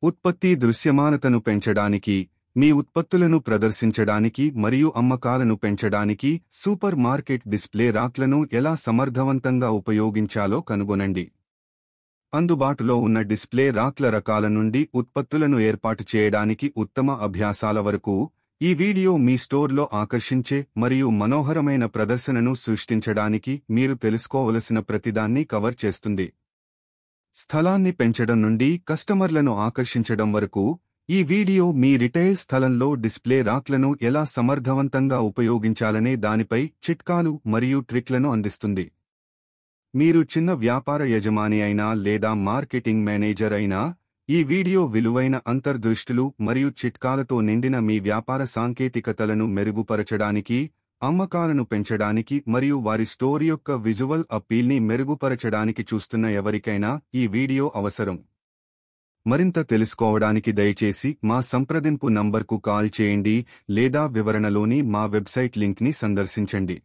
ఉత్పత్తి దృశ్యమానతను పెంచడానికి, మీ ఉత్పత్తులను ప్రదర్శించడానికి మరియు అమ్మకాలను పెంచడానికి సూపర్ మార్కెట్ డిస్ప్లే రాక్లను ఎలా సమర్థవంతంగా ఉపయోగించాలో కనుగొనండి. అందుబాటులో ఉన్న డిస్ప్లే రాక్ల రకాల నుండి ఉత్పత్తులను ఏర్పాటు చేయడానికి ఉత్తమ అభ్యాసాల వరకు, ఈ వీడియో మీ స్టోర్లో ఆకర్షించే మరియు మనోహరమైన ప్రదర్శనను సృష్టించడానికి మీరు తెలుసుకోవలసిన ప్రతిదాన్ని కవర్ చేస్తుంది. స్థలాన్ని పెంచడం నుండి కస్టమర్లను ఆకర్షించడం వరకు, ఈ వీడియో మీ రిటైల్ స్థలంలో డిస్ప్లే రాక్లను ఎలా సమర్థవంతంగా ఉపయోగించాలనే దానిపై చిట్కాలు మరియు ట్రిక్లను అందిస్తుంది. మీరు చిన్న వ్యాపార యజమాని అయినా లేదా మార్కెటింగ్ మేనేజర్ అయినా, ఈ వీడియో విలువైన అంతర్దృష్టులు మరియు చిట్కాలతో నిండిన మీ వ్యాపార సాంకేతికతలను మెరుగుపరచడానికి, అమ్మకాలను పెంచడానికి మరియు వారి స్టోర్ యొక్క విజువల్ అప్పీల్ని మెరుగుపరచడానికి చూస్తున్న ఎవరికైనా ఈ వీడియో అవసరం. మరింత తెలుసుకోవడానికి దయచేసి మా సంప్రదింపు నంబర్కు కాల్ చేయండి లేదా వివరణలోని మా వెబ్సైట్ లింక్ని సందర్శించండి.